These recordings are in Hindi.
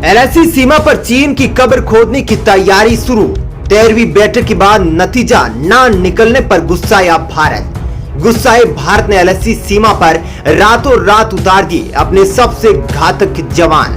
एलएसी सीमा पर चीन की कब्र खोदने की तैयारी शुरू। 13वीं बैठक के बाद नतीजा ना निकलने पर गुस्साया भारत। गुस्साए भारत ने एलएसी सीमा पर रातों रात उतार दिए अपने सबसे घातक जवान।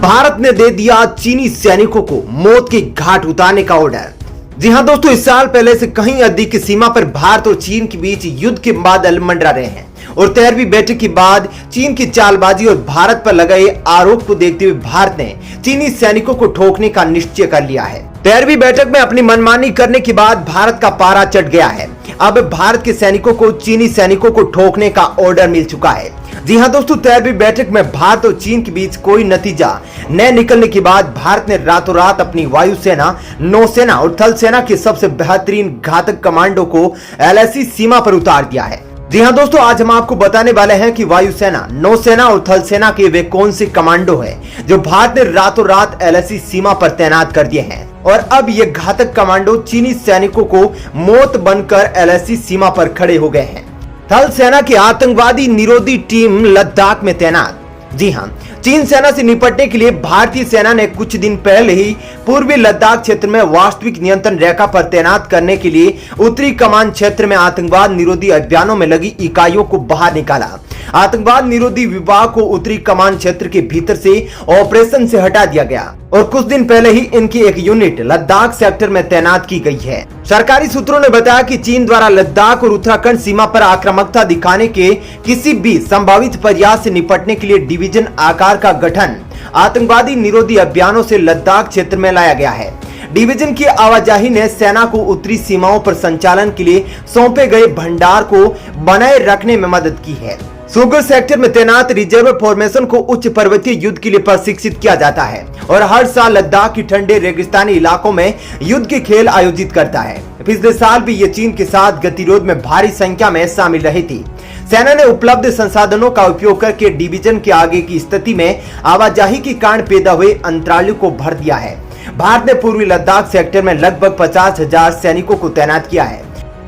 भारत ने दे दिया चीनी सैनिकों को मौत के घाट उतारने का ऑर्डर। जी हां दोस्तों, इस साल पहले से कहीं अधिक सीमा पर भारत और चीन के बीच युद्ध के बादल मंडरा रहे हैं और 13वीं बैठक के बाद चीन की चालबाजी और भारत पर लगाए आरोप को देखते हुए भारत ने चीनी सैनिकों को ठोकने का निश्चय कर लिया है। 13वीं बैठक में अपनी मनमानी करने के बाद भारत का पारा चढ़ गया है। अब भारत के सैनिकों को चीनी सैनिकों को ठोकने का ऑर्डर मिल चुका है। जी हां दोस्तों, 13वीं बैठक में भारत और चीन के बीच कोई नतीजा न निकलने के बाद भारत ने रातों रात अपनी वायुसेना, नौसेना और थल सेना के सबसे बेहतरीन घातक कमांडो को एलएसी सीमा पर उतार दिया है। जी हां दोस्तों, आज हम आपको बताने वाले हैं कि वायुसेना, नौसेना और थल सेना के वे कौन से कमांडो हैं जो भारत ने रातों रात एलएसी सीमा पर तैनात कर दिए हैं और अब ये घातक कमांडो चीनी सैनिकों को मौत बनकर एलएसी सीमा पर खड़े हो गए हैं। थल सेना की आतंकवादी निरोधी टीम लद्दाख में तैनात। जी हां, चीन सेना से निपटने के लिए भारतीय सेना ने कुछ दिन पहले ही पूर्वी लद्दाख क्षेत्र में वास्तविक नियंत्रण रेखा पर तैनात करने के लिए उत्तरी कमान क्षेत्र में आतंकवाद निरोधी अभियानों में लगी इकाइयों को बाहर निकाला। आतंकवाद निरोधी विभाग को उत्तरी कमान क्षेत्र के भीतर से ऑपरेशन से हटा दिया गया और कुछ दिन पहले ही इनकी एक यूनिट लद्दाख सेक्टर में तैनात की गई है। सरकारी सूत्रों ने बताया कि चीन द्वारा लद्दाख और उत्तराखंड सीमा पर आक्रामकता दिखाने के किसी भी संभावित प्रयास से निपटने के लिए डिवीजन आकार का गठन आतंकवादी निरोधी अभियानों से लद्दाख क्षेत्र में लाया गया है। डिवीजन की आवाजाही ने सेना को उत्तरी सीमाओं पर संचालन के लिए सौंपे गए भंडार को बनाए रखने में मदद की है। सुगर सेक्टर में तैनात रिजर्व फॉर्मेशन को उच्च पर्वतीय युद्ध के लिए प्रशिक्षित किया जाता है और हर साल लद्दाख की ठंडे रेगिस्तानी इलाकों में युद्ध के खेल आयोजित करता है। पिछले साल भी ये चीन के साथ गतिरोध में भारी संख्या में शामिल रही थी। सेना ने उपलब्ध संसाधनों का उपयोग करके डिवीजन के आगे की स्थिति में आवाजाही के कारण पैदा हुए अंतरालों को भर दिया है। भारत ने पूर्वी लद्दाख सेक्टर में लगभग 50,000 सैनिकों को तैनात किया है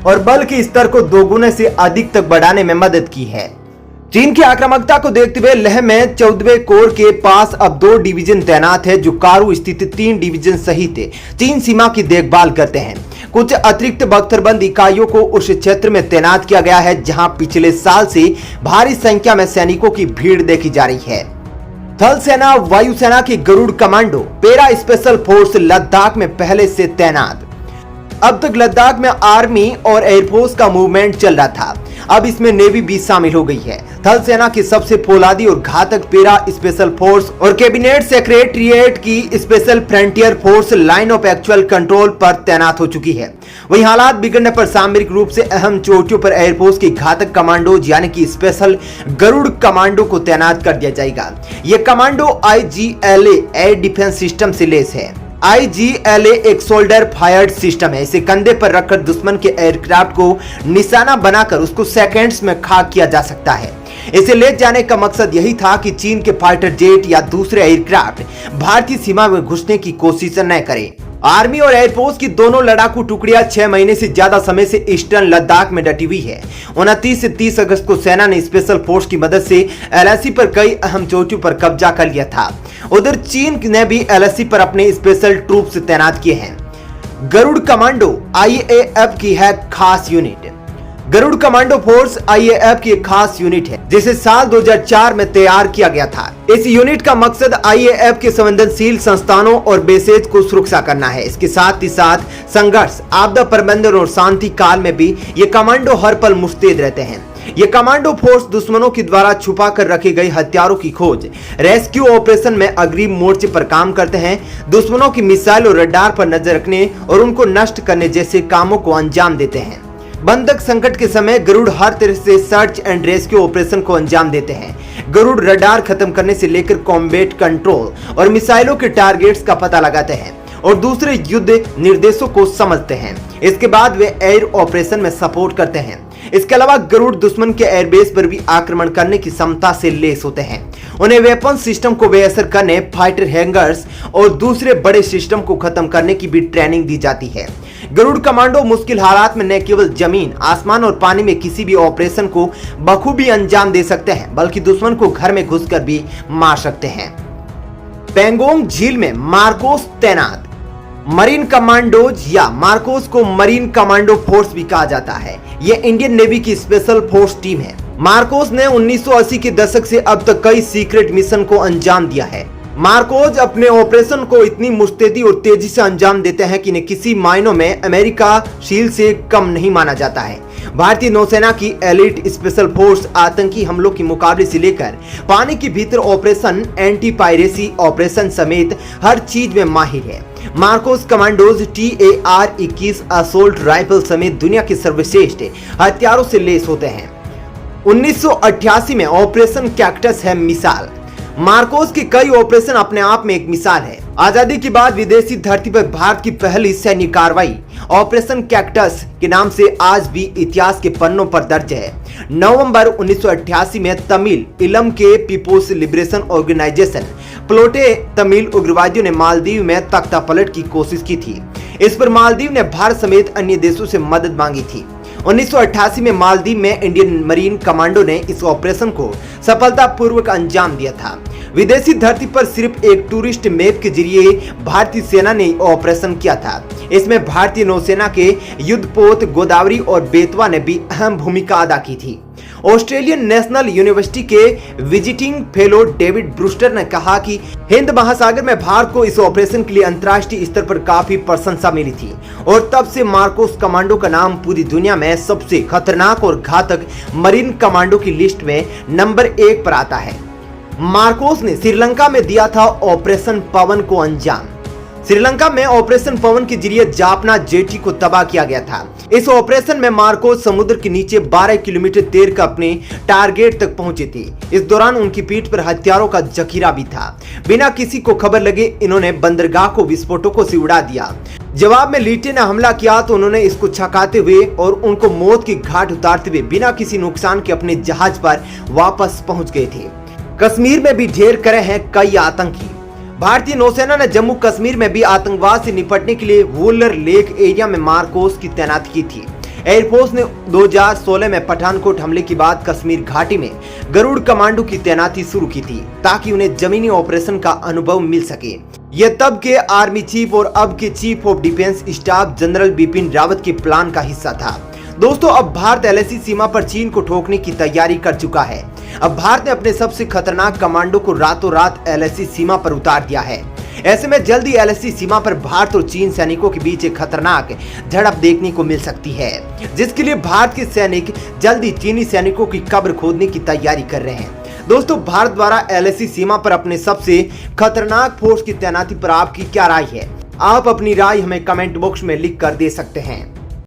और बल के स्तर को दोगुने से अधिक तक बढ़ाने में मदद की है। चीन की आक्रामकता को देखते हुए लेह में 14वें कोर के पास अब 2 डिवीजन तैनात है जो कारु स्थित 3 डिवीजन सहित चीन सीमा की देखभाल करते हैं। कुछ अतिरिक्त बख्तरबंद इकाइयों को उस क्षेत्र में तैनात किया गया है जहां पिछले साल से भारी संख्या में सैनिकों की भीड़ देखी जा रही है। थल सेना, वायुसेना की Garud commando, para special force Ladakh में पहले से तैनात। अब तक लद्दाख में आर्मी और एयरफोर्स का मूवमेंट चल रहा था, अब इसमें नेवी भी शामिल हो गई है। थल सेना की सबसे फौलादी और घातक पैरा स्पेशल फोर्स और कैबिनेट सेक्रेटरिएट की special frontier force line of actual control पर तैनात हो चुकी है। वहीं हालात बिगड़ने पर सामरिक रूप से अहम चोटियों पर एयरफोर्स की घातक कमांडो यानी कि स्पेशल गरुड़ कमांडो को तैनात कर दिया जाएगा। ये commando IGLA air defence system से लेस है। IGLA एक शोल्डर फायर्ड सिस्टम है। इसे कंधे पर रखकर दुश्मन के एयरक्राफ्ट को निशाना बनाकर उसको सेकंड्स में खाक किया जा सकता है। इसे ले जाने का मकसद यही था कि चीन के फाइटर जेट या दूसरे एयरक्राफ्ट भारतीय सीमा में घुसने की कोशिश न करें। आर्मी और एयरफोर्स की दोनों लड़ाकू टुकड़ियां 6 महीने से ज्यादा समय से ईस्टर्न लद्दाख में डटी हुई है। 29 से 30 अगस्त को सेना ने स्पेशल फोर्स की मदद से एलएसी पर कई अहम चोटियों पर कब्जा कर लिया था। उधर चीन ने भी एलएसी पर अपने स्पेशल ट्रूप तैनात किए हैं। गरुड़ कमांडो IAF की है खास unit. Garud commando force IAF की एक खास यूनिट है जिसे साल 2004 में तैयार किया गया था। इस यूनिट का मकसद IAF के संवेदनशील संस्थानों और बेसेज को सुरक्षा करना है। इसके साथ ही साथ संघर्ष, आपदा प्रबंधन और शांति काल में भी ये कमांडो हर पल मुस्तैद रहते हैं। ये कमांडो फोर्स दुश्मनों के द्वारा छुपा कर रखे गए हथियारों की खोज, रेस्क्यू ऑपरेशन में अग्रिम मोर्चे पर काम करते हैं। दुश्मनों की मिसाइल और रडार पर नजर रखने और उनको नष्ट करने जैसे कामों को अंजाम देते हैं। बंधक संकट के समय गरुड़ हर तरह से सर्च एंड रेस्क्यू ऑपरेशन को अंजाम देते हैं। गरुड़ रडार खत्म करने से लेकर कॉम्बैट कंट्रोल और मिसाइलों के टारगेट्स का पता लगाते हैं और दूसरे युद्ध निर्देशों को समझते हैं। इसके बाद वे एयर ऑपरेशन में सपोर्ट करते हैं। इसके अलावा गरुड़ दुश्मन के एयरबेस पर भी आक्रमण करने की क्षमता से लैस होते हैं। उन्हें वेपन सिस्टम को बेअसर करने, फाइटर हैंगर्स और दूसरे बड़े सिस्टम को खत्म करने की भी ट्रेनिंग दी जाती है। गरुड़ कमांडो मुश्किल हालात में न केवल जमीन, आसमान और पानी में किसी भी ऑपरेशन को बखूबी अंजाम दे सकते हैं, बल्कि दुश्मन को घर में घुसकर भी मार सकते हैं। पेंगोंग झील में मार्कोस तैनात। मरीन कमांडोज या मार्कोस को मरीन कमांडो फोर्स भी कहा जाता है। यह इंडियन नेवी की स्पेशल फोर्स टीम है। मार्कोस ने 1980 के दशक से अब तक कई सीक्रेट मिशन को अंजाम दिया है। मार्कोस अपने ऑपरेशन को इतनी मुस्तैदी और तेजी से अंजाम देते हैं कि इन्हें किसी मायनों में अमेरिका शील्ड से कम नहीं माना जाता है। भारतीय नौसेना की एलिट स्पेशल फोर्स आतंकी हमलों के मुकाबले से लेकर पानी के भीतर ऑपरेशन, एंटी पायरेसी ऑपरेशन समेत हर चीज में माहिर है। Marcos commandos TAR-21 assault rifle समेत दुनिया के सर्वश्रेष्ठ हथियारों से लेस होते हैं। 1988 में ऑपरेशन कैक्टस है मिसाल। मार्कोस की कई ऑपरेशन अपने आप में एक मिसाल है। आजादी के बाद विदेशी धरती पर भारत की पहली सैन्य कार्रवाई ऑपरेशन कैक्टस के नाम से आज भी इतिहास के पन्नों पर दर्ज है। नवंबर 1988 में तमिल इलम के पीपुल्स लिबरेशन ऑर्गेनाइजेशन प्लोटे तमिल उग्रवादियों ने मालदीव में तख्तापलट की कोशिश की थी। इस पर मालदीव ने भारत समेत अन्य देशों से मदद मांगी थी। 1988 में मालदीव में इंडियन मरीन कमांडो ने इस ऑपरेशन को सफलतापूर्वक अंजाम दिया था। विदेशी धरती पर सिर्फ एक टूरिस्ट मैप के जरिए भारतीय सेना ने ऑपरेशन किया था। इसमें भारतीय नौसेना के युद्धपोत गोदावरी और बेतवा ने भी अहम भूमिका अदा की थी। ऑस्ट्रेलियन नेशनल यूनिवर्सिटी के विजिटिंग फेलो डेविड ब्रूस्टर ने कहा कि हिंद महासागर में भारत को इस ऑपरेशन के लिए अंतर्राष्ट्रीय स्तर पर काफी प्रशंसा मिली थी और तब से मार्कोस कमांडो का नाम पूरी दुनिया में सबसे खतरनाक और घातक मरीन कमांडो की लिस्ट में नंबर 1 पर आता है। मार्कोस ने श्रीलंका में दिया था ऑपरेशन पवन को अंजाम। श्रीलंका में ऑपरेशन पवन के जरिए जाफना जेटी को तबाह किया गया था। इस ऑपरेशन में मार्कोस समुद्र के नीचे 12 किलोमीटर तैर कर अपने टारगेट तक पहुंचे थे। इस दौरान उनकी पीठ पर हथियारों का जखीरा भी था। बिना किसी को खबर लगे इन्होंने बंदरगाह को विस्फोटकों से उड़ा दिया। जवाब में लीटे ने हमला किया तो उन्होंने इसको छकाते हुए और उनको मौत की घाट उतारते हुए बिना किसी नुकसान के अपने जहाज पर वापस पहुंच गए थे। कश्मीर में भी ढेर करे हैं कई आतंकी। भारतीय नौसेना ने जम्मू कश्मीर में भी आतंकवाद से निपटने के लिए वुलर लेक एरिया में मार्कोस की तैनाती की थी। एयरफोर्स ने 2016 में पठानकोट हमले के बाद कश्मीर घाटी में गरुड़ कमांडो की तैनाती शुरू की थी ताकि उन्हें जमीनी ऑपरेशन का अनुभव मिल सके। यह तब के आर्मी चीफ और अब के chief of defence staff general Bipin Rawat के प्लान का हिस्सा था। दोस्तों, अब भारत LAC सीमा पर चीन को ठोकने की तैयारी कर चुका है। अब भारत ने अपने सबसे खतरनाक कमांडो को रातों रात LAC सीमा पर उतार दिया है। ऐसे में जल्दी LAC सीमा पर भारत और चीन सैनिकों के बीच एक खतरनाक झड़प देखने को मिल सकती है, जिसके लिए भारत के सैनिक जल्दी चीनी सैनिकों की कब्र खोदने की तैयारी कर रहे हैं। दोस्तों, भारत द्वारा LAC सीमा पर अपने सबसे खतरनाक फोर्स की तैनाती पर आपकी क्या राय है? आप अपनी राय हमें कमेंट बॉक्स में लिख कर दे सकते हैं।